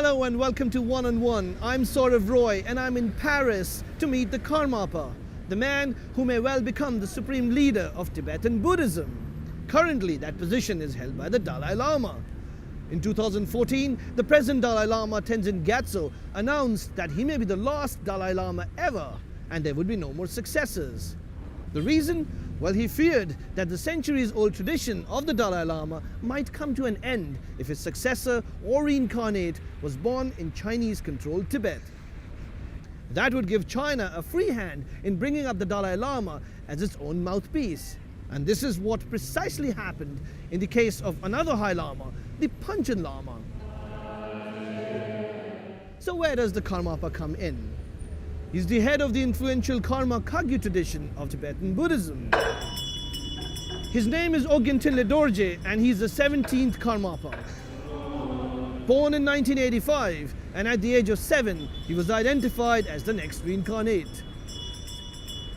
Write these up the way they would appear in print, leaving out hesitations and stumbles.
Hello and welcome to One on One. I'm Saurav Roy and I'm in Paris to meet the Karmapa, the man who may well become the supreme leader of Tibetan Buddhism. Currently, that position is held by the Dalai Lama. In 2014, the present Dalai Lama Tenzin Gyatso announced that he may be the last Dalai Lama ever and there would be no more successors. The reason? Well, he feared that the centuries-old tradition of the Dalai Lama might come to an end if his successor or reincarnate was born in Chinese-controlled Tibet. That would give China a free hand in bringing up the Dalai Lama as its own mouthpiece. And this is what precisely happened in the case of another High Lama, the Panchen Lama. So where does the Karmapa come in? He's the head of the influential Karma Kagyu tradition of Tibetan Buddhism. His name is Ogyaltsen Dorje and he's the 17th Karmapa. Born in 1985 and at the age of 7, he was identified as the next reincarnate.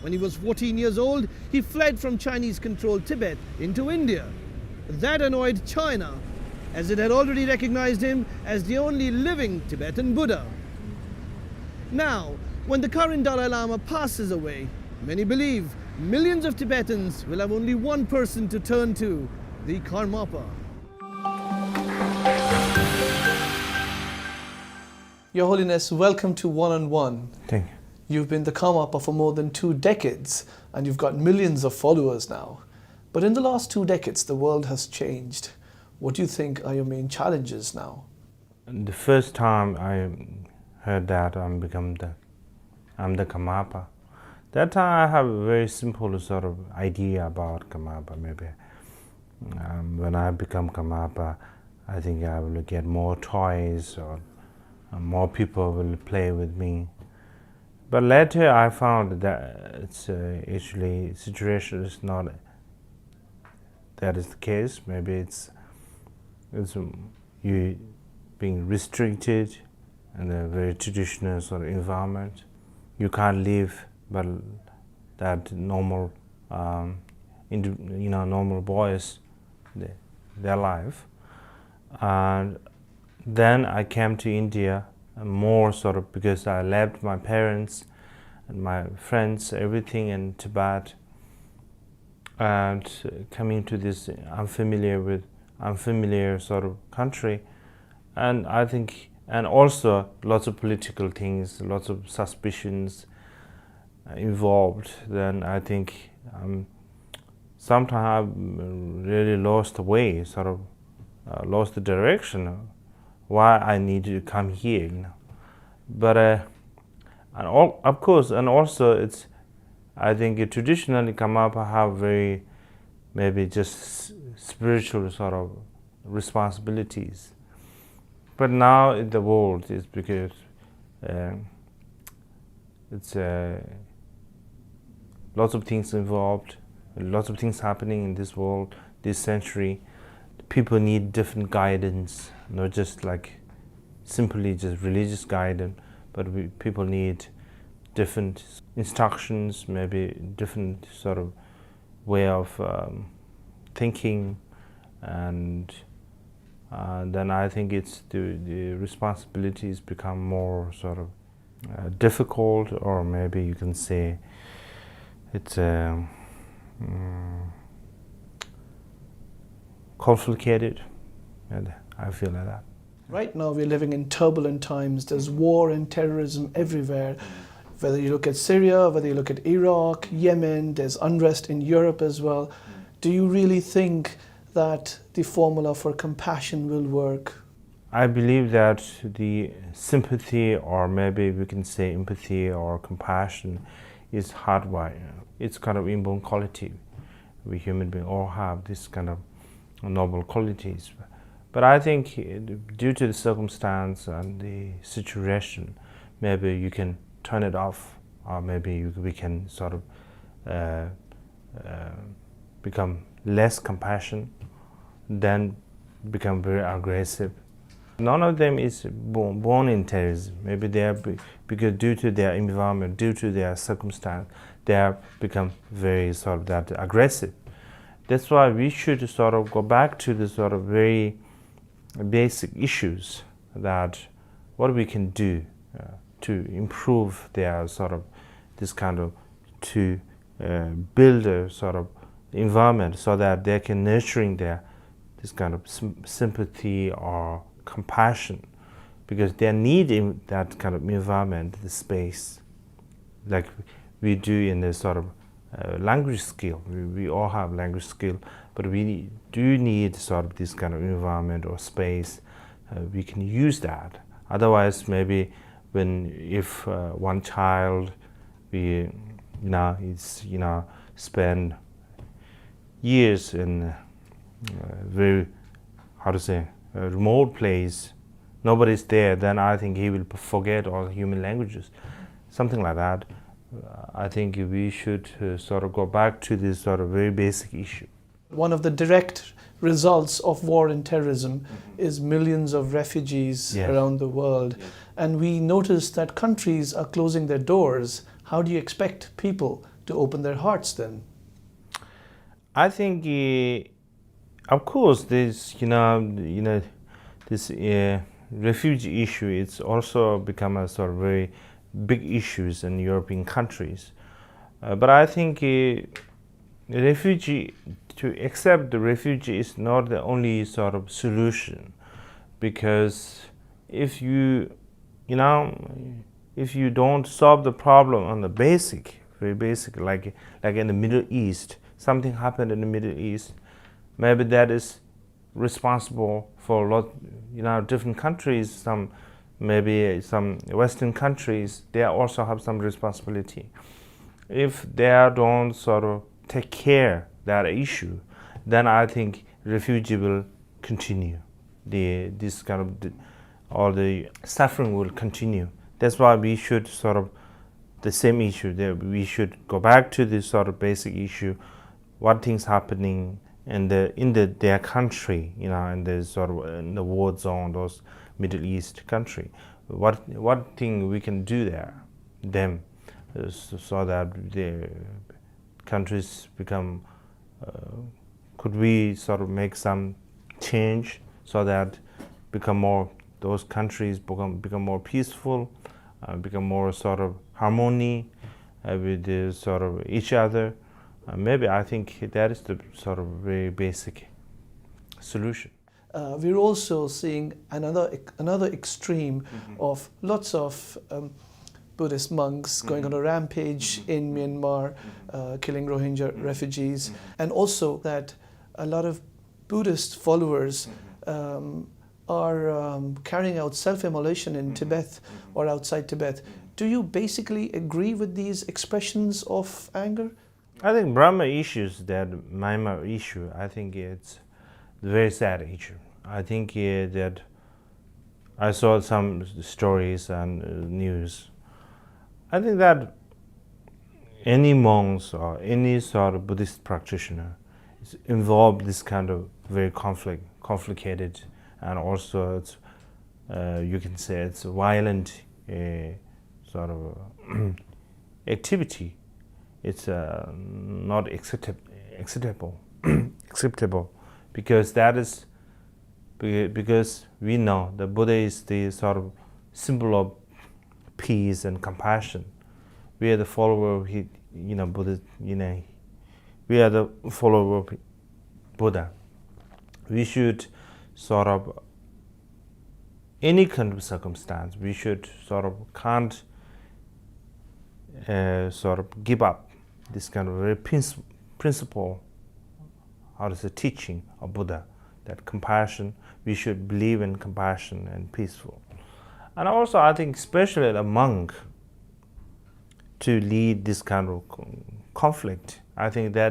When he was 14 years old, he fled from Chinese-controlled Tibet into India. That annoyed China, as it had already recognized him as the only living Tibetan Buddha. Now, when the current Dalai Lama passes away, many believe millions of Tibetans will have only one person to turn to, the Karmapa. Your Holiness, welcome to One on One. Thank you. You've been the Karmapa for more than 2 decades and you've got millions of followers now. But in the last 2 decades, the world has changed. What do you think are your main challenges now? The first time I heard that I'm the Karmapa, that time I have a very simple sort of idea about Karmapa. Maybe when I become Karmapa, I think I will get more toys or more people will play with me. But later I found that it's actually situation is not that is the case. Maybe it's you being restricted in a very traditional sort of environment. You can't live but that normal, normal boys, their life. And then I came to India more sort of because I left my parents and my friends, everything in Tibet, and coming to this unfamiliar sort of country, and I think. And also lots of political things, lots of suspicions involved. Then I think sometimes I really lost the way, sort of lost the direction. Why I need to come here, But of course, and also it's. I think traditionally Karmapa have very maybe just spiritual sort of responsibilities. But now in the world is because it's lots of things involved, lots of things happening in this world, this century. People need different guidance, not just like simply just religious guidance, but people need different instructions, maybe different sort of way of thinking, and then I think it's the responsibilities become more sort of difficult, or maybe you can say it's complicated, and I feel like that. Right now we're living in turbulent times. There's war and terrorism everywhere. Whether you look at Syria, whether you look at Iraq, Yemen, there's unrest in Europe as well. Do you really think that the formula for compassion will work? I believe that the sympathy, or maybe we can say empathy or compassion, is hardwired. It's kind of inborn quality. We human beings all have this kind of noble qualities. But I think due to the circumstance and the situation, maybe you can turn it off, or maybe we can sort of become less compassion, then become very aggressive. None of them is born in terrorism. Maybe they are because due to their environment, due to their circumstance, they have become very sort of that aggressive. That's why we should sort of go back to the sort of very basic issues that what we can do to improve their sort of this kind of to build a sort of environment so that they can nurturing their this kind of sympathy or compassion, because they need in that kind of environment the space like we do in the sort of language skill. We all have language skill, but we do need sort of this kind of environment or space. We can use that. Otherwise, maybe if one child spend years in very remote place, nobody's there, then I think he will forget all human languages, something like that. I think we should sort of go back to this sort of very basic issue. One of the direct results of war and terrorism is millions of refugees around the world. And we notice that countries are closing their doors. How do you expect people to open their hearts then? I think, of course, this this refugee issue, it's also become a sort of very big issues in European countries. But I think to accept the refugee is not the only sort of solution, because if you don't solve the problem on the very basic, like in the Middle East, something happened in the Middle East, maybe that is responsible for a lot, different countries, maybe some Western countries, they also have some responsibility. If they don't sort of take care that issue, then I think refugee will continue. All the suffering will continue. That's why we should sort of the same issue that we should go back to this sort of basic issue, what things happening in their country, in the sort of in the war zone, those Middle East country, what thing we can do them so that the countries become could we sort of make some change so that those countries become more peaceful, become more sort of harmony with the sort of each other. Maybe I think that is the sort of very basic solution. We're also seeing another extreme of lots of Buddhist monks going on a rampage in Myanmar, killing Rohingya refugees, and also that a lot of Buddhist followers are carrying out self-immolation in Tibet or outside Tibet. Do you basically agree with these expressions of anger? I think Brahma issues, that Myanmar issue, I think it's a very sad issue. I think that I saw some stories and news. I think that any monks or any sort of Buddhist practitioner is involved in this kind of very complicated, and also it's, you can say it's a violent sort of activity. It's not acceptable, because because we know the Buddha is the sort of symbol of peace and compassion. We are the follower of Buddha. We are the follower of Buddha. We should sort of any kind of circumstance, we should sort of can't sort of give up this kind of very principle, teaching of Buddha, that compassion, we should believe in compassion and peaceful. And also I think especially a monk to lead this kind of conflict, I think I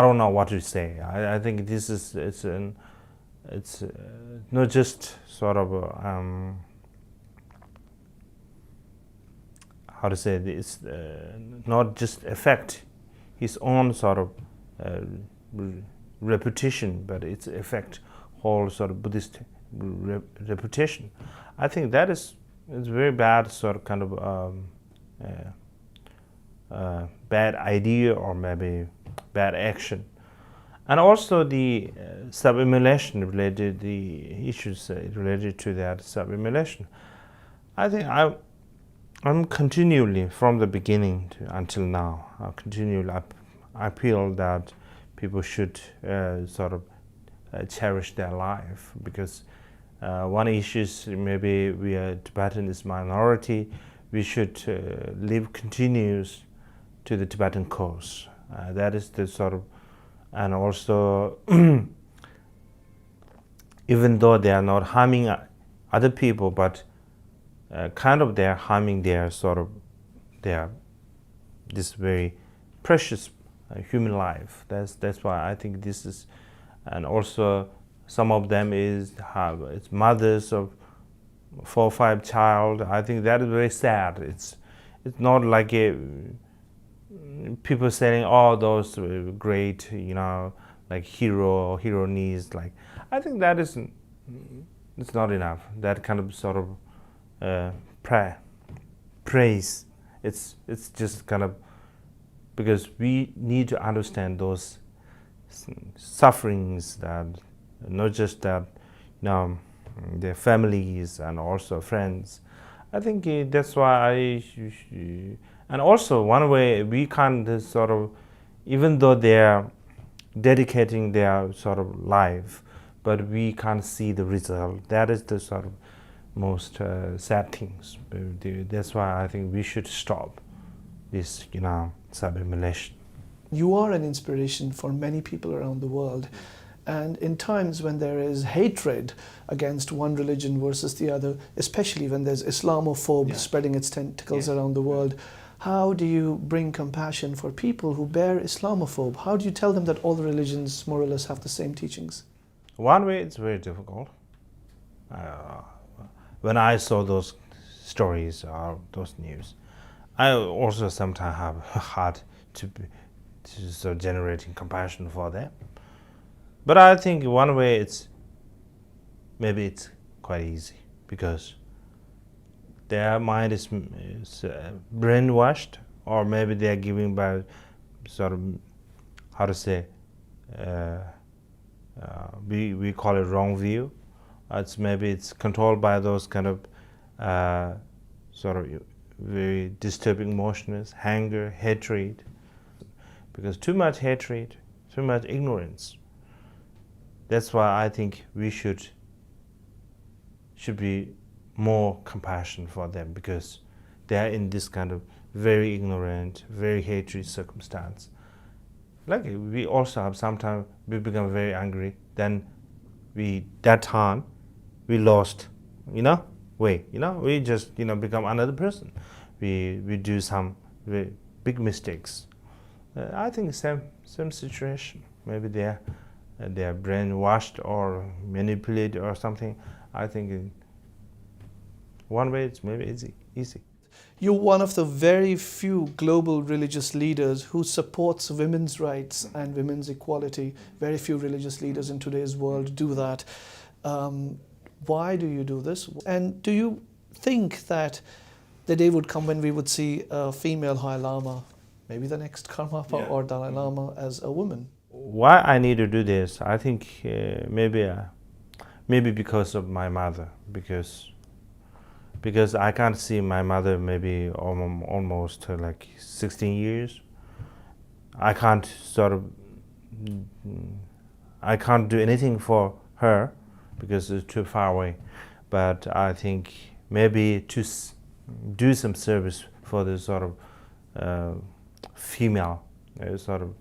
don't know what to say. I think this is, it's not just sort of it's not just affect his own sort of reputation, but it's affect whole sort of Buddhist reputation. I think that it's very bad sort of kind of bad idea or maybe bad action. And also the sub-immolation related, the issues related to that sub-immolation. I think I'm continually, from the beginning until now, continually I feel that people should sort of cherish their life, because one issue is maybe we are Tibetan is minority, we should live continuous to the Tibetan cause. That is the sort of, and also even though they are not harming other people, but kind of they're harming their sort of this very precious human life. That's why I think this is, and also some of them it's mothers of 4 or 5 child. I think that is very sad. It's not like people saying, oh, those great, like hero or heroines. Like, I think that isn't, it's not enough. That kind of sort of praise. It's just kind of, because we need to understand those sufferings, that not just that, their families and also friends. I think that's why and also one way we can't sort of, even though they're dedicating their sort of life, but we can't see the result. That is the sort of most sad things. That's why I think we should stop this, sub-immolation. You are an inspiration for many people around the world. And in times when there is hatred against one religion versus the other, especially when there's Islamophobia spreading its tentacles around the world, how do you bring compassion for people who bear Islamophobe? How do you tell them that all the religions more or less have the same teachings? One way, it's very difficult. When I saw those stories or those news, I also sometimes have hard to sort of generating compassion for them. But I think one way maybe it's quite easy, because their mind is brainwashed, or maybe they are giving by sort of, how to say, we call it wrong view. Maybe it's controlled by those kind of sort of very disturbing emotions, anger, hatred, because too much hatred, too much ignorance. That's why I think we should be more compassion for them, because they are in this kind of very ignorant, very hatred circumstance. Like, we also have sometimes we become very angry, then that time we lost, we just become another person. We do some very big mistakes. I think same situation. Maybe they are brainwashed or manipulated or something. I think one way it's maybe easy. You're one of the very few global religious leaders who supports women's rights and women's equality. Very few religious leaders in today's world do that. Why do you do this? And do you think that the day would come when we would see a female High Lama, maybe the next Karmapa or Dalai Lama, as a woman? Why I need to do this? I think maybe because of my mother, because I can't see my mother maybe almost like 16 years. I can't do anything for her because it's too far away. But I think maybe to do some service for the sort of female, sort of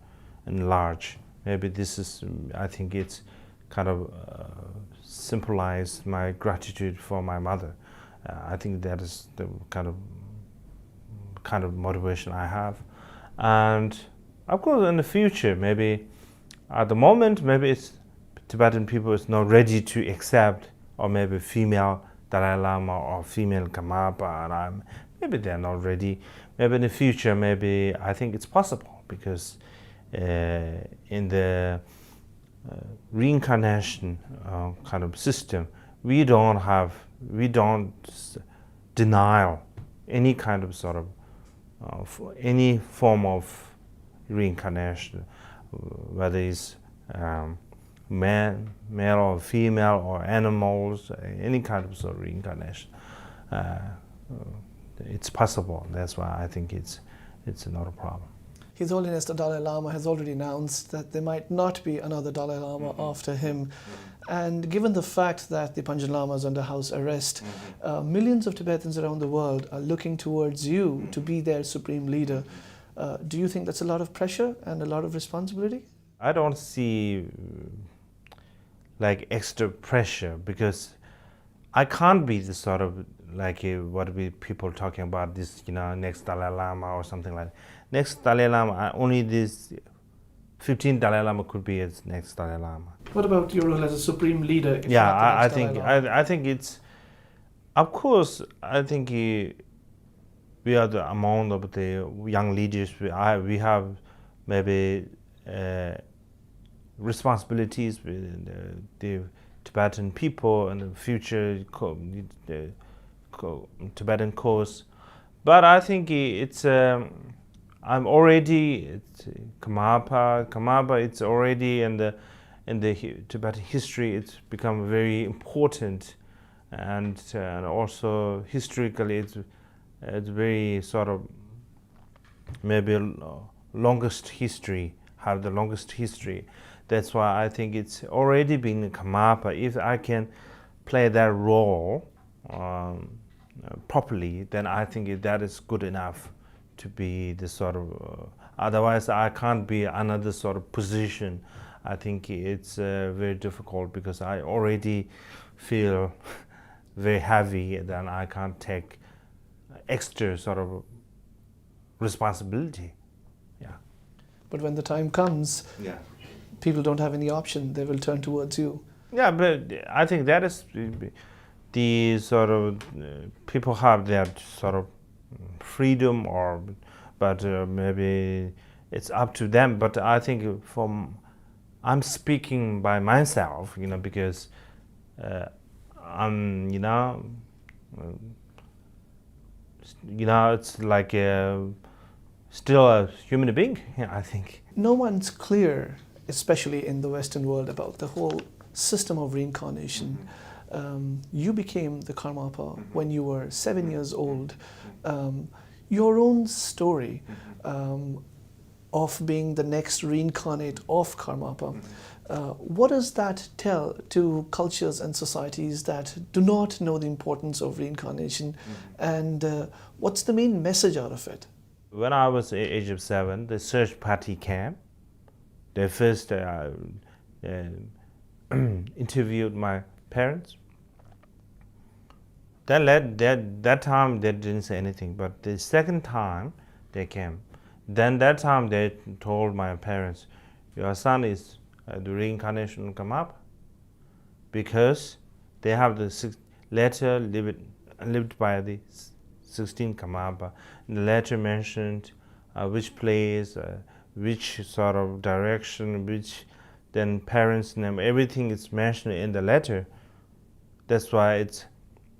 enlarge. Maybe this is, I think it's kind of symbolize my gratitude for my mother. I think that is the kind of motivation I have. And of course in the future, maybe at the moment, maybe it's Tibetan people is not ready to accept, or maybe female Dalai Lama or female Karmapa, and maybe they're not ready. Maybe in the future, maybe I think it's possible, because in the reincarnation kind of system, we don't deny any kind of sort of any form of reincarnation, whether it's male or female or animals, any kind of sort of reincarnation. It's possible. That's why I think it's not a problem. His Holiness the Dalai Lama has already announced that there might not be another Dalai Lama after him. And given the fact that the Panchen Lama is under house arrest, millions of Tibetans around the world are looking towards you to be their supreme leader. Do you think that's a lot of pressure and a lot of responsibility? I don't see like extra pressure, because I can't be the sort of like what we people talking about this, next Dalai Lama or something like that. Next Dalai Lama, only this 15 Dalai Lama could be as next Dalai Lama. What about your role as a supreme leader? If Yeah, not the I next think Dalai Lama? I think it's, of course, I think we are among of the young leaders. We have maybe responsibilities with the Tibetan people and the future Tibetan cause, but I think it's I'm already Karmapa. It's already in the Tibetan history. It's become very important, and also historically it's very sort of maybe longest history. Have the longest history. That's why I think it's already been Karmapa. If I can play that role properly, then I think that is good enough to be the sort of, otherwise I can't be another sort of position. I think it's very difficult, because I already feel very heavy, then I can't take extra sort of responsibility. Yeah. But when the time comes, people don't have any option. They will turn towards you. Yeah, but I think that is the sort of people have that sort of freedom, but maybe it's up to them. But I think I'm speaking by myself, because I'm, it's like still a human being. I think no one's clear, especially in the Western world, about the whole system of reincarnation. You became the Karmapa when you were 7 years old. Your own story of being the next reincarnate of Karmapa, what does that tell to cultures and societies that do not know the importance of reincarnation, and what's the main message out of it? When I was age of 7, the search party came. They first interviewed my parents. That time they didn't say anything, but the second time they came, then that time they told my parents, your son is the reincarnation Karmapa, because they have the letter lived by the 16 Karmapa. The letter mentioned which place, which sort of direction, which then parents' name, everything is mentioned in the letter. That's why it's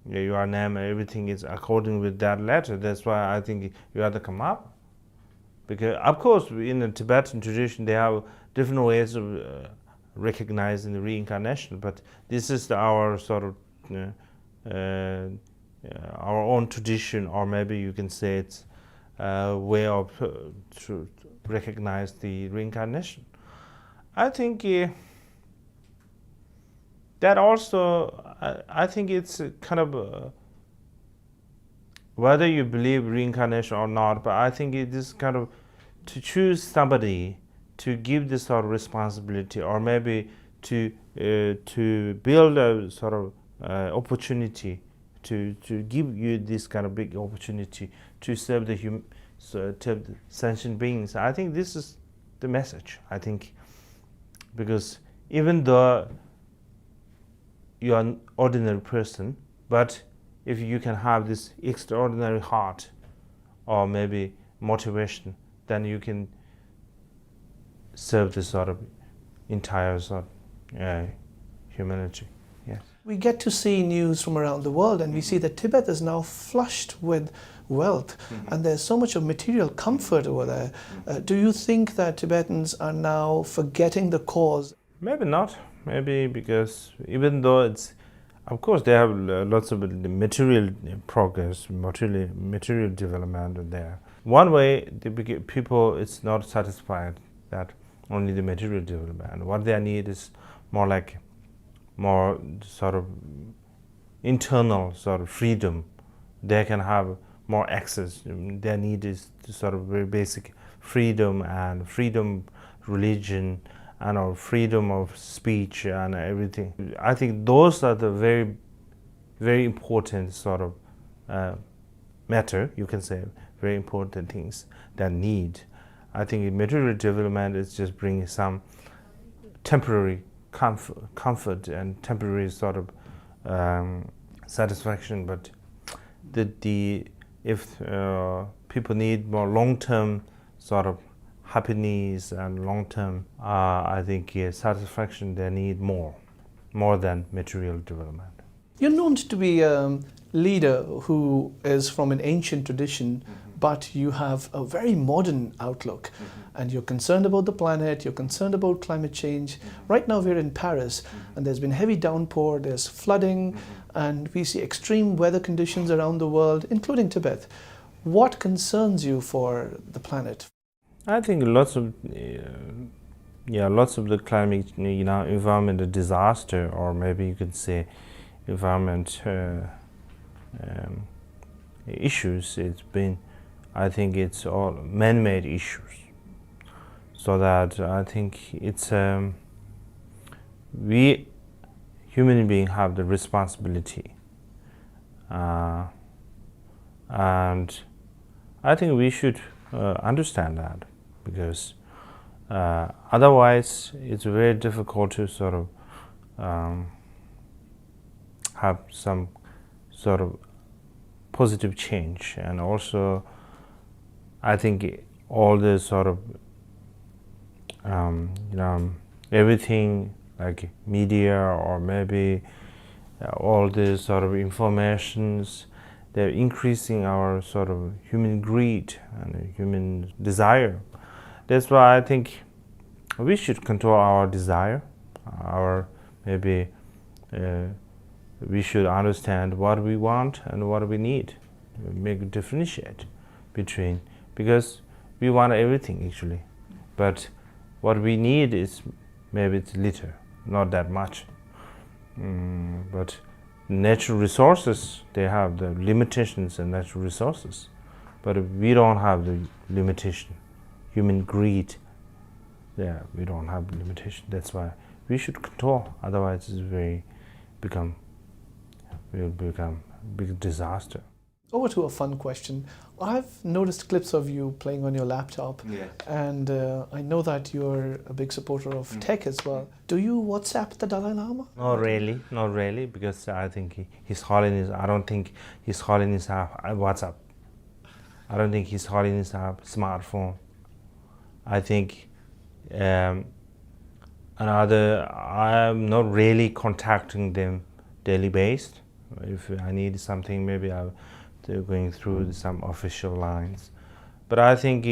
your name, everything is according with that letter. That's why I think you are the Karmapa. Because of course in the Tibetan tradition they have different ways of recognizing the reincarnation, but this is our sort of our own tradition, or maybe you can say it's a way of to recognize the reincarnation. I think that also, I think it's kind of whether you believe reincarnation or not, but I think it is kind of to choose somebody to give this sort of responsibility, or maybe to build a sort of opportunity to give you this kind of big opportunity to serve the sentient beings. I think this is the message. I think because even though you are an ordinary person, but if you can have this extraordinary heart or maybe motivation, then you can serve this sort of entire sort of humanity. Yes. We get to see news from around the world, and we see that Tibet is now flushed with wealth, and there's so much of material comfort over there. Do you think that Tibetans are now forgetting the cause? Maybe not. Maybe because even though it's, of course, they have lots of material progress, material development there. One way people it's not satisfied that only the material development. What they need is more sort of internal sort of freedom. They can have more access. Their need is sort of very basic freedom and freedom religion and our freedom of speech and everything. I think those are the very, very important sort of matter, you can say, very important things that need. I think material development is just bringing some temporary comfort and temporary sort of satisfaction, but if people need more long-term sort of happiness and long-term, I think satisfaction, they need more than material development. You're known to be a leader who is from an ancient tradition, but you have a very modern outlook, and you're concerned about the planet, you're concerned about climate change. Right now we're in Paris, and there's been heavy downpour, there's flooding, and we see extreme weather conditions around the world, including Tibet. What concerns you for the planet? I think lots of the climate, environmental disaster, or maybe you could say environment issues. I think it's all man-made issues. So that I think it's we human beings have the responsibility, and I think we should understand that, because otherwise it's very difficult to sort of have some sort of positive change. And also I think all the sort of everything like media, or maybe all the sort of informations, they're increasing our sort of human greed and human desire. That's why I think we should control our desire, maybe we should understand what we want and what we need, differentiate between, because we want everything actually, but what we need is maybe it's little, not that much. But natural resources, they have the limitations in natural resources, but we don't have the limitation. Human greed, we don't have limitation. That's why we should control, otherwise it will become a big disaster. Over to a fun question. I've noticed clips of you playing on your laptop, and I know that you're a big supporter of tech as well. Do you WhatsApp the Dalai Lama? Not really, because I think His Holiness, I don't think His Holiness have WhatsApp. I don't think His Holiness have smartphone. I think I'm not really contacting them daily based. If I need something, maybe they're going through some official lines. But I think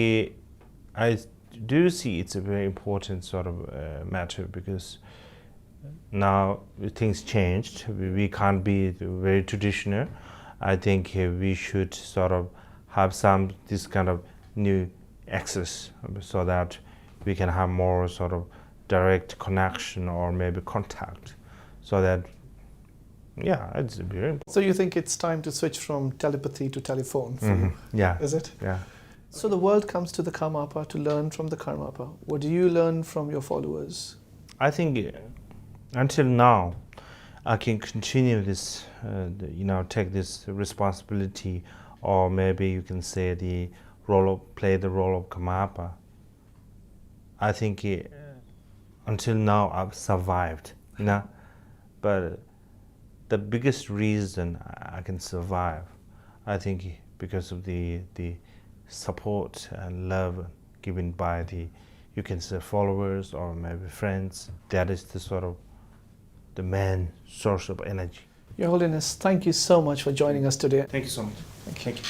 I do see it's a very important sort of matter, because now things changed. We can't be very traditional. I think we should sort of have this kind of new access, so that we can have more sort of direct connection or maybe contact, so that it's very important. So you think it's time to switch from telepathy to telephone for you? Yeah. Is it? Yeah. So the world comes to the Karmapa to learn from the Karmapa. What do you learn from your followers? I think until now, I can continue this, take this responsibility, or maybe you can say play the role of Karmapa. I think until now I've survived, but the biggest reason I can survive, I think, because of the support and love given by you can say followers or maybe friends. That is the sort of the main source of energy. Your Holiness, thank you so much for joining us today. Thank you so much. Thank you.